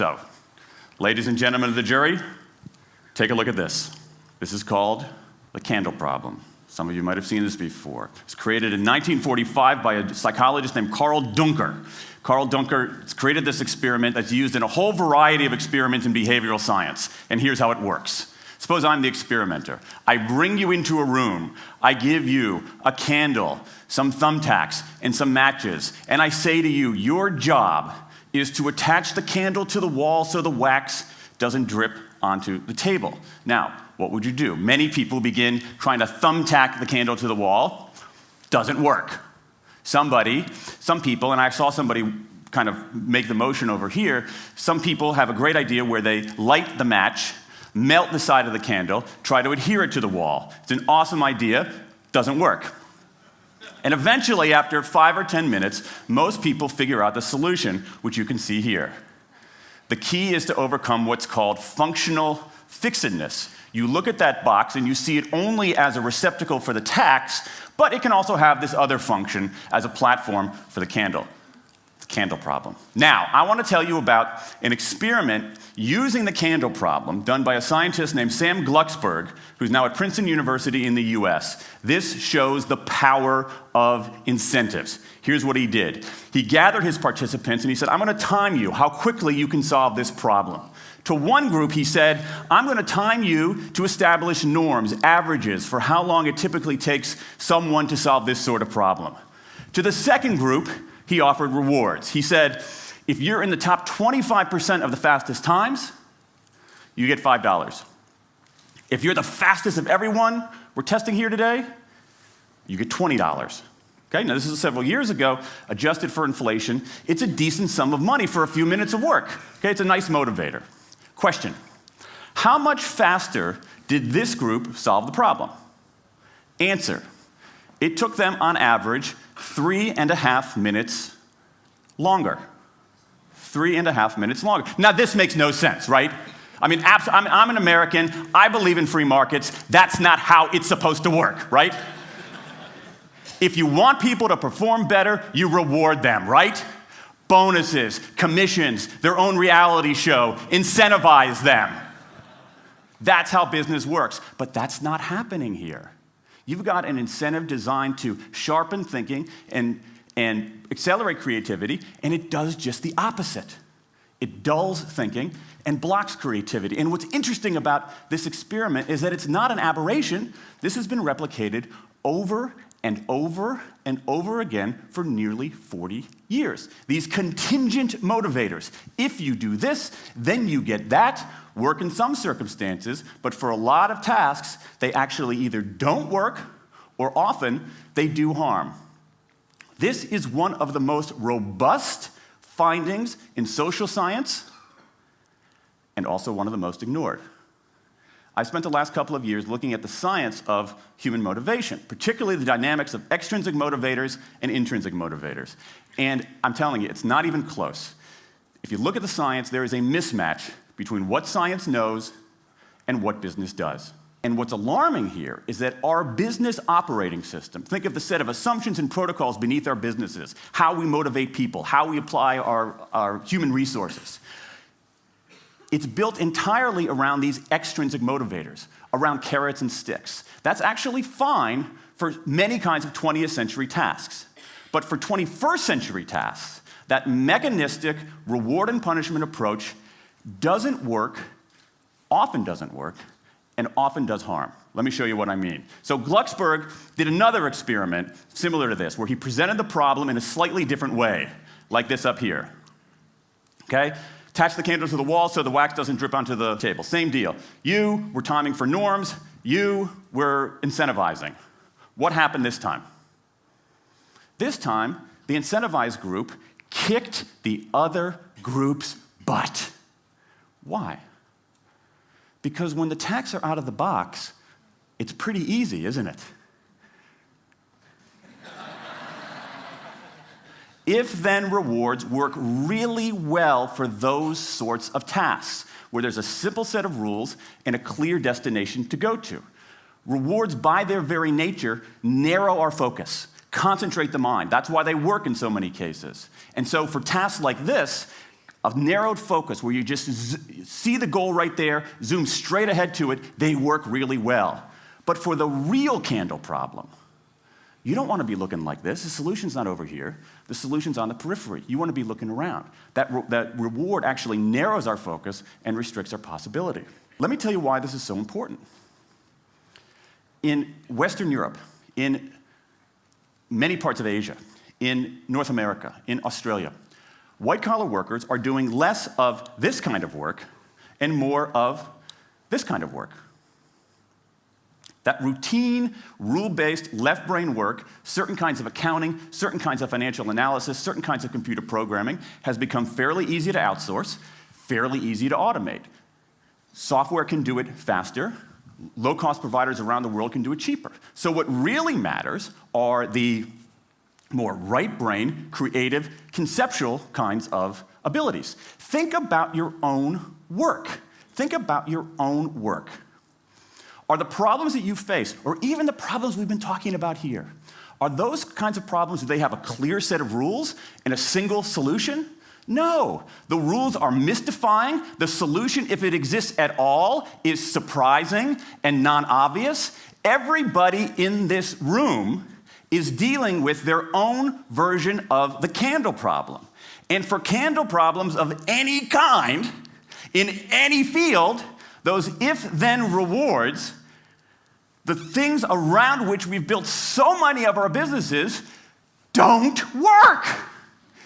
So, ladies and gentlemen of the jury, take a look at this. This is called the candle problem. Some of you might have seen this before. It was created in 1945 by a psychologist named Carl Duncker. Carl Duncker created this experiment that's used in a whole variety of experiments in behavioral science. And here's how it works. Suppose I'm the experimenter. I bring you into a room. I give you a candle, some thumbtacks, and some matches. And I say to you, your job is to attach the candle to the wall so the wax doesn't drip onto the table. Now, what would you do? Many people begin trying to thumbtack the candle to the wall. Doesn't work. Some people, and I saw somebody kind of make the motion over here, some people have a great idea where they light the match, melt the side of the candle, try to adhere it to the wall. It's an awesome idea. Doesn't work. And eventually, after 5 or 10 minutes, most people figure out the solution, which you can see here. The key is to overcome what's called functional fixedness. You look at that box and you see it only as a receptacle for the tacks, but it can also have this other function as a platform for the candle. The candle problem. Now, I want to tell you about an experiment using the candle problem done by a scientist named Sam Glucksberg, who's now at Princeton University in the US. This shows the power of incentives. Here's what he did. He gathered his participants and he said, I'm going to time you how quickly you can solve this problem. To one group, he said, I'm going to time you to establish norms, averages, for how long it typically takes someone to solve this sort of problem. To the second group, he offered rewards. He said, if you're in the top 25% of the fastest times, you get $5. If you're the fastest of everyone we're testing here today, you get $20. Okay, now this is several years ago, adjusted for inflation. It's a decent sum of money for a few minutes of work. Okay, it's a nice motivator. Question, how much faster did this group solve the problem? Answer, it took them on average 3.5 minutes longer. 3.5 minutes longer. Now this makes no sense, right? I mean, I'm an American, I believe in free markets, that's not how it's supposed to work, right? If you want people to perform better, you reward them, right? Bonuses, commissions, their own reality show, incentivize them. That's how business works, but that's not happening here. You've got an incentive designed to sharpen thinking and accelerate creativity, and it does just the opposite. It dulls thinking and blocks creativity. And what's interesting about this experiment is that it's not an aberration. This has been replicated over and over and over again for nearly 40 years. These contingent motivators. If you do this, then you get that, work in some circumstances, but for a lot of tasks, they actually either don't work or often they do harm. This is one of the most robust findings in social science and also one of the most ignored. I spent the last couple of years looking at the science of human motivation, particularly the dynamics of extrinsic motivators and intrinsic motivators. And I'm telling you, it's not even close. If you look at the science, there is a mismatch between what science knows and what business does. And what's alarming here is that our business operating system, think of the set of assumptions and protocols beneath our businesses, how we motivate people, how we apply our human resources. It's built entirely around these extrinsic motivators, around carrots and sticks. That's actually fine for many kinds of 20th century tasks. But for 21st century tasks, that mechanistic reward and punishment approach doesn't work, often doesn't work, and often does harm. Let me show you what I mean. So Glucksberg did another experiment similar to this, where he presented the problem in a slightly different way, like this up here. Okay? Attach the candle to the wall so the wax doesn't drip onto the table. Same deal. You were timing for norms. You were incentivizing. What happened this time? This time, the incentivized group kicked the other group's butt. Why? Because when the tacks are out of the box, it's pretty easy, isn't it? If-then rewards work really well for those sorts of tasks, where there's a simple set of rules and a clear destination to go to. Rewards, by their very nature, narrow our focus, concentrate the mind. That's why they work in so many cases. And so for tasks like this, a narrowed focus where you just see the goal right there, zoom straight ahead to it, they work really well. But for the real candle problem, you don't want to be looking like this. The solution's not over here. The solution's on the periphery. You want to be looking around. That reward actually narrows our focus and restricts our possibility. Let me tell you why this is so important. In Western Europe, in many parts of Asia, in North America, in Australia, white-collar workers are doing less of this kind of work and more of this kind of work. That routine, rule-based, left-brain work, certain kinds of accounting, certain kinds of financial analysis, certain kinds of computer programming, has become fairly easy to outsource, fairly easy to automate. Software can do it faster. Low-cost providers around the world can do it cheaper. So what really matters are the more right-brain, creative, conceptual kinds of abilities. Think about your own work. Think about your own work. Are the problems that you face, or even the problems we've been talking about here, are those kinds of problems, do they have a clear set of rules and a single solution? No. The rules are mystifying. The solution, if it exists at all, is surprising and non-obvious. Everybody in this room is dealing with their own version of the candle problem. And for candle problems of any kind, in any field, those if-then rewards, the things around which we've built so many of our businesses, don't work.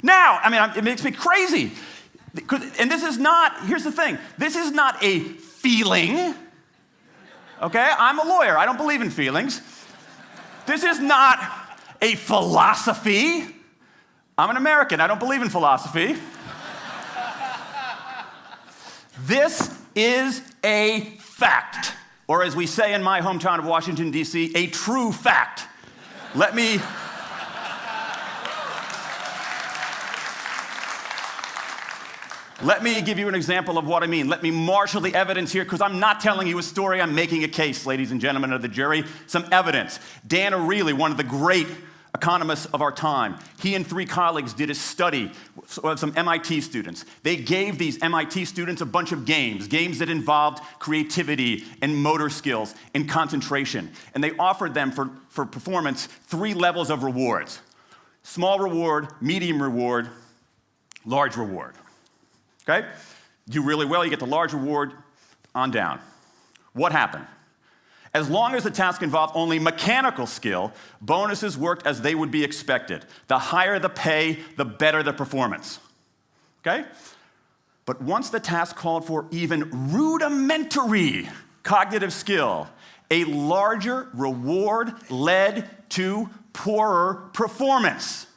Now, I mean, it makes me crazy. And this is not, here's the thing, this is not a feeling, okay? I'm a lawyer, I don't believe in feelings. This is not a philosophy. I'm an American, I don't believe in philosophy. This is a fact, or as we say in my hometown of Washington, D.C., a true fact. Let me give you an example of what I mean. Let me marshal the evidence here, because I'm not telling you a story, I'm making a case, ladies and gentlemen of the jury. Some evidence. Dan Ariely, one of the great economists of our time, he and 3 colleagues did a study of some MIT students. They gave these MIT students a bunch of games that involved creativity and motor skills and concentration. And they offered them for performance 3 levels of rewards. Small reward, medium reward, large reward. Okay? Do really well, you get the large reward, on down. What happened? As long as the task involved only mechanical skill, bonuses worked as they would be expected. The higher the pay, the better the performance. Okay? But once the task called for even rudimentary cognitive skill, a larger reward led to poorer performance.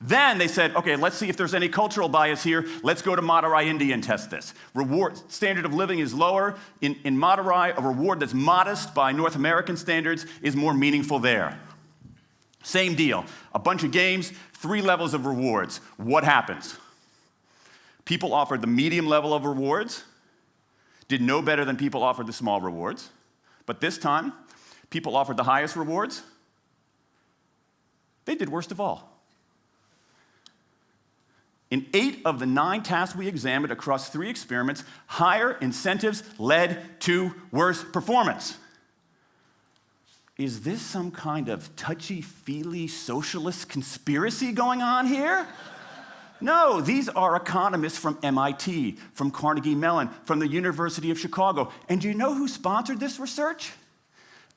Then they said, okay, let's see if there's any cultural bias here. Let's go to Madurai, India, and test this. Reward standard of living is lower. In Madurai, a reward that's modest by North American standards is more meaningful there. Same deal. A bunch of games, 3 levels of rewards. What happens? People offered the medium level of rewards, did no better than people offered the small rewards. But this time, people offered the highest rewards. They did worst of all. In 8 of the 9 tasks we examined across 3 experiments, higher incentives led to worse performance. Is this some kind of touchy-feely socialist conspiracy going on here? No, these are economists from MIT, from Carnegie Mellon, from the University of Chicago. And do you know who sponsored this research?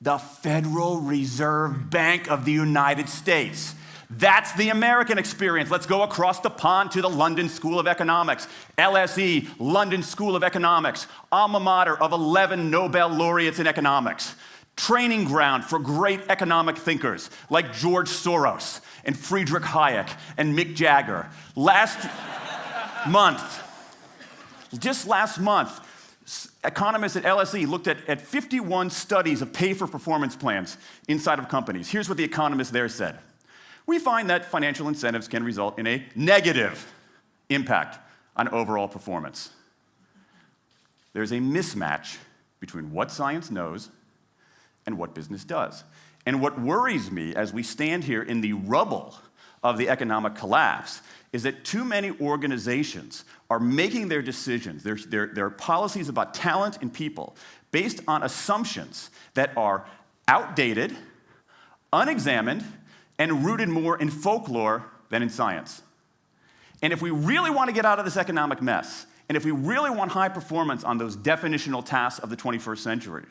The Federal Reserve Bank of the United States. That's the American experience. Let's go across the pond to the London School of Economics. LSE, London School of Economics, alma mater of 11 Nobel laureates in economics. Training ground for great economic thinkers like George Soros and Friedrich Hayek and Mick Jagger. Just last month, economists at LSE looked at 51 studies of pay-for-performance plans inside of companies. Here's what the economists there said. We find that financial incentives can result in a negative impact on overall performance. There's a mismatch between what science knows and what business does. And what worries me as we stand here in the rubble of the economic collapse is that too many organizations are making their decisions, their policies about talent and people, based on assumptions that are outdated, unexamined, and rooted more in folklore than in science. And if we really want to get out of this economic mess, and if we really want high performance on those definitional tasks of the 21st century,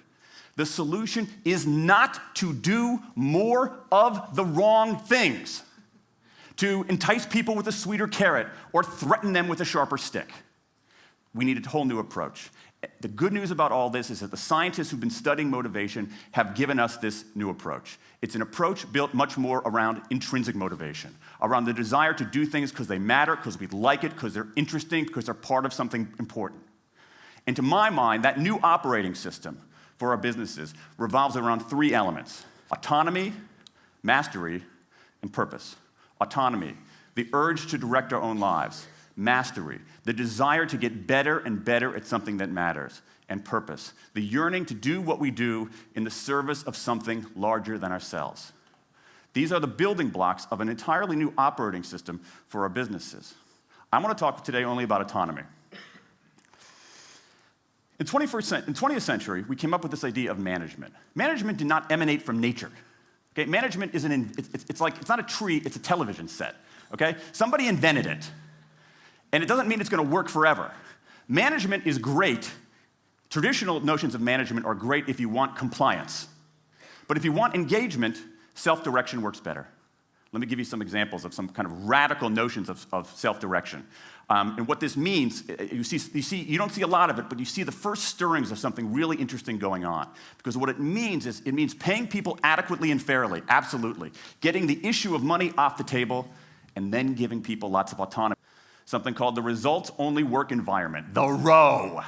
the solution is not to do more of the wrong things, to entice people with a sweeter carrot or threaten them with a sharper stick. We need a whole new approach. The good news about all this is that the scientists who've been studying motivation have given us this new approach. It's an approach built much more around intrinsic motivation, around the desire to do things because they matter, because we like it, because they're interesting, because they're part of something important. And to my mind, that new operating system for our businesses revolves around three elements: autonomy, mastery, and purpose. Autonomy, the urge to direct our own lives. Mastery, the desire to get better and better at something that matters. And purpose, the yearning to do what we do in the service of something larger than ourselves. These are the building blocks of an entirely new operating system for our businesses. I want to talk today only about autonomy. In the 20th century, we came up with this idea of management. Management did not emanate from nature. Okay? Management is it's not a tree, it's a television set. Okay? Somebody invented it. And it doesn't mean it's going to work forever. Management is great. Traditional notions of management are great if you want compliance. But if you want engagement, self-direction works better. Let me give you some examples of some kind of radical notions of self-direction. And what this means, you don't see a lot of it, but you see the first stirrings of something really interesting going on. Because what it means is, it means paying people adequately and fairly, absolutely. Getting the issue of money off the table, and then giving people lots of autonomy. Something called the results-only work environment, the ROW,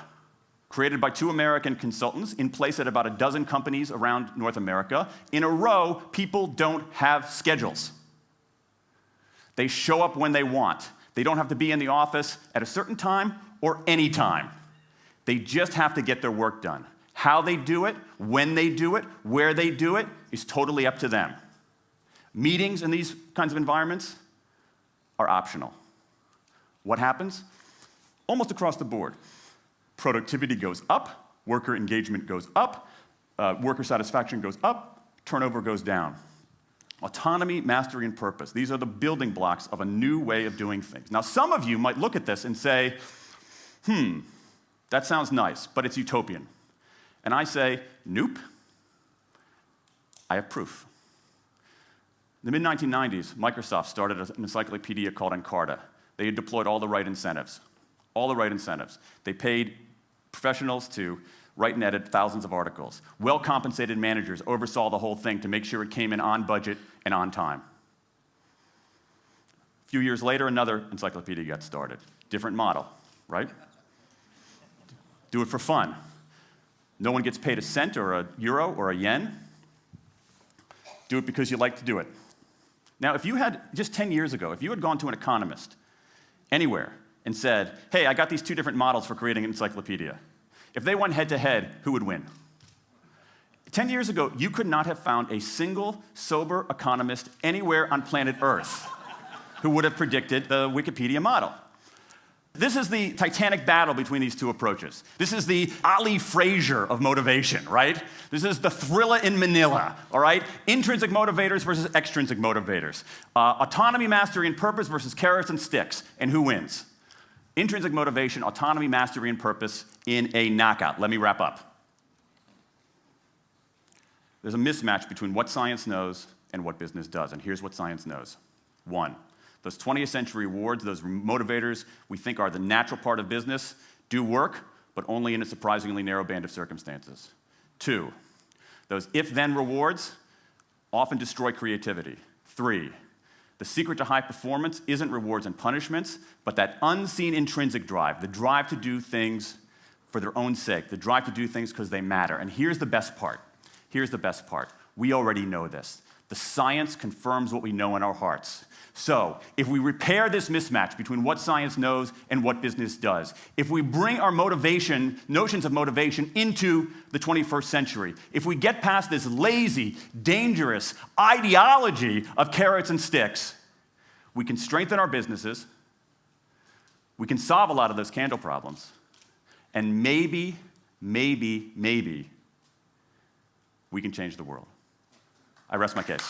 created by two American consultants in place at about a dozen companies around North America. In a ROW, people don't have schedules. They show up when they want. They don't have to be in the office at a certain time or any time. They just have to get their work done. How they do it, when they do it, where they do it is totally up to them. Meetings in these kinds of environments are optional. What happens? Almost across the board. Productivity goes up, worker engagement goes up, worker satisfaction goes up, turnover goes down. Autonomy, mastery, and purpose. These are the building blocks of a new way of doing things. Now, some of you might look at this and say, that sounds nice, but it's utopian. And I say, nope. I have proof. In the mid-1990s, Microsoft started an encyclopedia called Encarta. They had deployed all the right incentives. All the right incentives. They paid professionals to write and edit thousands of articles. Well-compensated managers oversaw the whole thing to make sure it came in on budget and on time. A few years later, another encyclopedia got started. Different model, right? Do it for fun. No one gets paid a cent or a euro or a yen. Do it because you like to do it. Now, if you had, just 10 years ago, if you had gone to an economist anywhere and said, hey, I got these two different models for creating an encyclopedia. If they went head-to-head, who would win? 10 years ago, you could not have found a single sober economist anywhere on planet Earth who would have predicted the Wikipedia model. This is the titanic battle between these two approaches. This is the Ali Frazier of motivation, right? This is the thriller in Manila, all right? Intrinsic motivators versus extrinsic motivators. Autonomy, mastery, and purpose versus carrots and sticks. And who wins? Intrinsic motivation, autonomy, mastery, and purpose in a knockout. Let me wrap up. There's a mismatch between what science knows and what business does. And here's what science knows. 1. Those 20th century rewards, those motivators we think are the natural part of business, do work, but only in a surprisingly narrow band of circumstances. 2, those if-then rewards often destroy creativity. 3, the secret to high performance isn't rewards and punishments, but that unseen intrinsic drive, the drive to do things for their own sake, the drive to do things because they matter. And here's the best part. Here's the best part. We already know this. The science confirms what we know in our hearts. So, if we repair this mismatch between what science knows and what business does, if we bring our motivation, notions of motivation into the 21st century, if we get past this lazy, dangerous ideology of carrots and sticks, we can strengthen our businesses, we can solve a lot of those candle problems, and maybe we can change the world. I rest my case.